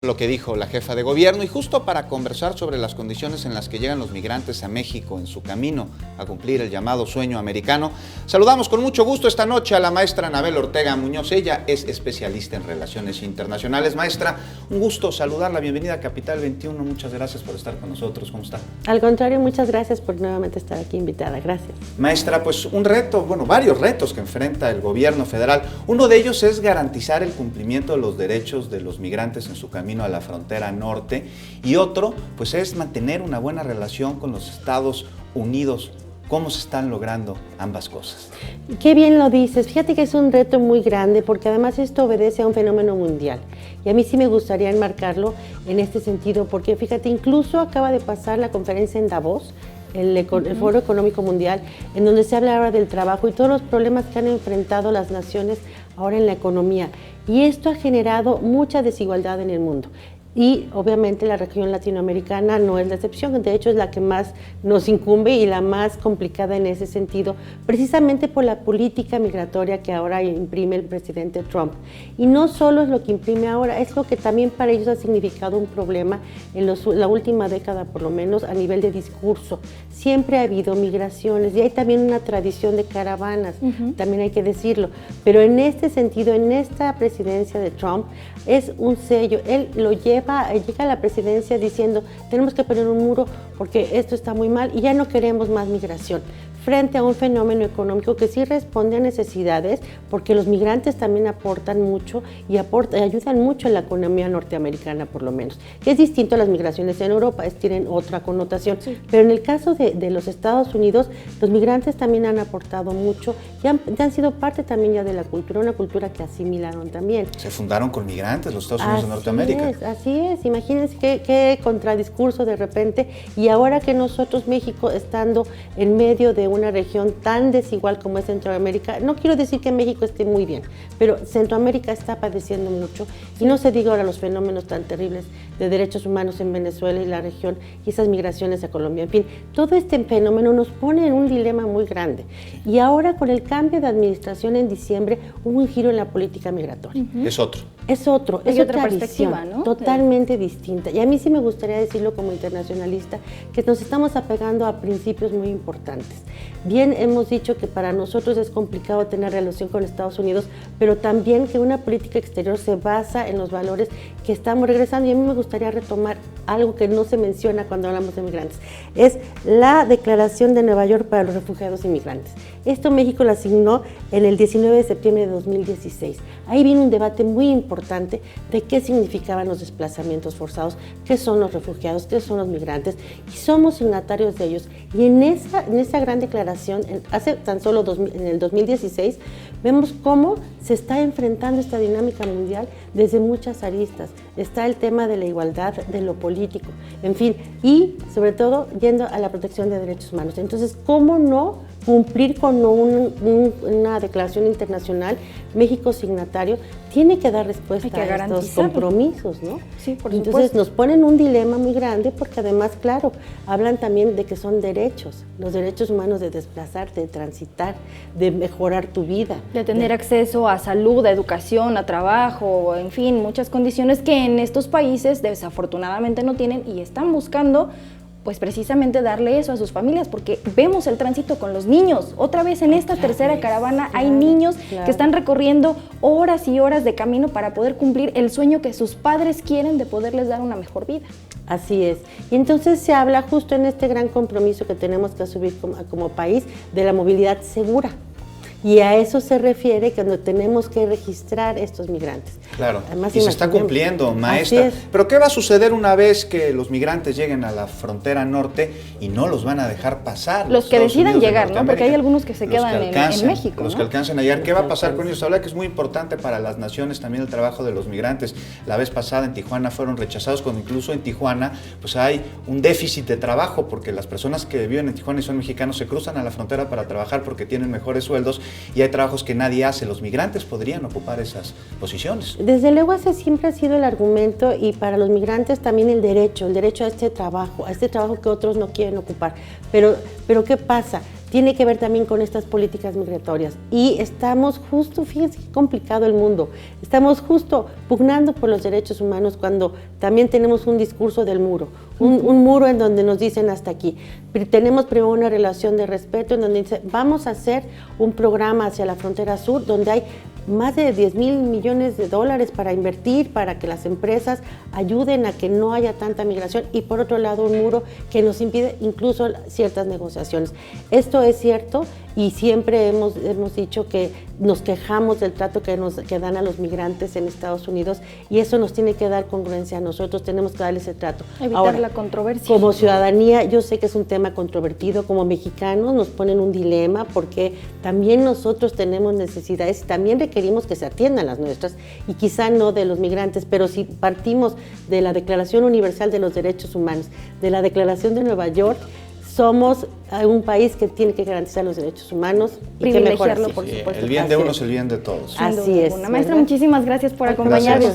Lo que dijo la jefa de gobierno, y justo para conversar sobre las condiciones en las que llegan los migrantes a México en su camino a cumplir el llamado sueño americano, saludamos con mucho gusto esta noche a la maestra Anabel Ortega Muñoz. Ella es especialista en relaciones internacionales. Maestra, un gusto saludarla, bienvenida a Capital 21, muchas gracias por estar con nosotros, ¿cómo está? Al contrario, muchas gracias por nuevamente estar aquí invitada, gracias. Maestra, pues un reto, varios retos que enfrenta el gobierno federal. Uno de ellos es garantizar el cumplimiento de los derechos de los migrantes en su camino a la frontera norte, y otro pues es mantener una buena relación con los Estados Unidos. ¿Cómo se están logrando ambas cosas? Qué bien lo dices. Fíjate que es un reto muy grande porque además esto obedece a un fenómeno mundial. Y a mí sí me gustaría enmarcarlo en este sentido porque fíjate, incluso acaba de pasar la conferencia en Davos, el Foro Económico Mundial, en donde se habla ahora del trabajo y todos los problemas que han enfrentado las naciones ahora en la economía. Y esto ha generado mucha desigualdad en el mundo. Y obviamente la región latinoamericana no es la excepción, de hecho es la que más nos incumbe y la más complicada en ese sentido, precisamente por la política migratoria que ahora imprime el presidente Trump. Y no solo es lo que imprime ahora, es lo que también para ellos ha significado un problema en la última década, por lo menos a nivel de discurso. Siempre ha habido migraciones y hay también una tradición de caravanas, también hay que decirlo, pero en este sentido, en esta presidencia de Trump, es un sello, él lo llega a la presidencia diciendo tenemos que poner un muro porque esto está muy mal y ya no queremos más migración, frente a un fenómeno económico que sí responde a necesidades, porque los migrantes también aportan mucho y ayudan mucho a la economía norteamericana, por lo menos, que es distinto a las migraciones en Europa, tienen otra connotación, sí. Pero en el caso de los Estados Unidos, los migrantes también han aportado mucho y han sido parte también ya de la cultura, una cultura que asimilaron también. Se fundaron con migrantes los Estados Unidos de Norteamérica. Así es, imagínense qué contradiscurso de repente, y ahora que nosotros, México, estando en medio de una región tan desigual como es Centroamérica, no quiero decir que México esté muy bien, pero Centroamérica está padeciendo mucho, y no se diga ahora los fenómenos tan terribles de derechos humanos en Venezuela y la región, y esas migraciones a Colombia, en fin, todo este fenómeno nos pone en un dilema muy grande, y ahora con el cambio de administración en diciembre hubo un giro en la política migratoria. Es otro. Es otra perspectiva, ¿no? Totalmente distinta. Y a mí sí me gustaría decirlo como internacionalista, que nos estamos apegando a principios muy importantes. Bien, hemos dicho que para nosotros es complicado tener relación con Estados Unidos, pero también que una política exterior se basa en los valores que estamos regresando. Y a mí me gustaría retomar algo que no se menciona cuando hablamos de migrantes. Es la Declaración de Nueva York para los Refugiados y Migrantes. Esto México lo asignó en el 19 de septiembre de 2016. Ahí vino un debate muy importante de qué significaban los desplazamientos forzados, qué son los refugiados, qué son los migrantes, y somos signatarios de ellos. Y en esa gran declaración, hace tan solo en el 2016, vemos cómo se está enfrentando esta dinámica mundial desde muchas aristas. Está el tema de la igualdad, de lo político, en fin, y sobre todo yendo a la protección de derechos humanos. Entonces, ¿cómo no cumplir con una declaración internacional? México signatario tiene que dar respuesta a estos compromisos, ¿no? Sí, por Entonces supuesto. nos ponen un dilema muy grande porque además, claro, hablan también de que son derechos, los derechos humanos de desplazarte, de transitar, de mejorar tu vida. De tener acceso a salud, a educación, a trabajo, en fin, muchas condiciones que en estos países desafortunadamente no tienen y están buscando pues precisamente darle eso a sus familias, porque vemos el tránsito con los niños. Otra vez en esta tercera caravana hay niños que están recorriendo horas y horas de camino para poder cumplir el sueño que sus padres quieren de poderles dar una mejor vida. Así es. Y entonces se habla justo en este gran compromiso que tenemos que asumir como país de la movilidad segura. Y a eso se refiere cuando tenemos que registrar estos migrantes. Claro, además, y se está cumpliendo, maestra. Pero ¿qué va a suceder una vez que los migrantes lleguen a la frontera norte y no los van a dejar pasar? Los que decidan llegar, ¿no? Porque hay algunos que se quedan en México, Los que alcancen a llegar. ¿Qué va a pasar con ellos? Habla que es muy importante para las naciones también el trabajo de los migrantes. La vez pasada en Tijuana fueron rechazados, cuando incluso en Tijuana pues hay un déficit de trabajo, porque las personas que viven en Tijuana y son mexicanos se cruzan a la frontera para trabajar porque tienen mejores sueldos, y hay trabajos que nadie hace. Los migrantes podrían ocupar esas posiciones. Desde luego ese siempre ha sido el argumento, y para los migrantes también el derecho a este trabajo que otros no quieren ocupar. Pero ¿qué pasa? tiene que ver también con estas políticas migratorias. Y estamos justo, fíjense qué complicado el mundo, estamos justo pugnando por los derechos humanos cuando también tenemos un discurso del muro, un muro en donde nos dicen hasta aquí. Pero tenemos primero una relación de respeto en donde dice, vamos a hacer un programa hacia la frontera sur donde hay más de 10,000 millones de dólares para invertir, para que las empresas ayuden a que no haya tanta migración, y por otro lado un muro que nos impide incluso ciertas negociaciones. Esto es cierto y siempre hemos dicho que nos quejamos del trato que dan a los migrantes en Estados Unidos, y eso nos tiene que dar congruencia a nosotros, tenemos que darle ese trato. Evitar ahora, la controversia. Como ciudadanía, yo sé que es un tema controvertido, como mexicanos nos ponen un dilema porque también nosotros tenemos necesidades y también requerimos que se atiendan las nuestras, y quizá no de los migrantes, pero si partimos de la Declaración Universal de los Derechos Humanos, de la Declaración de Nueva York, somos un país que tiene que garantizar los derechos humanos y que mejor así. Por supuesto. El bien de uno es el bien de todos. Así es. Maestra, muchísimas gracias por acompañarnos.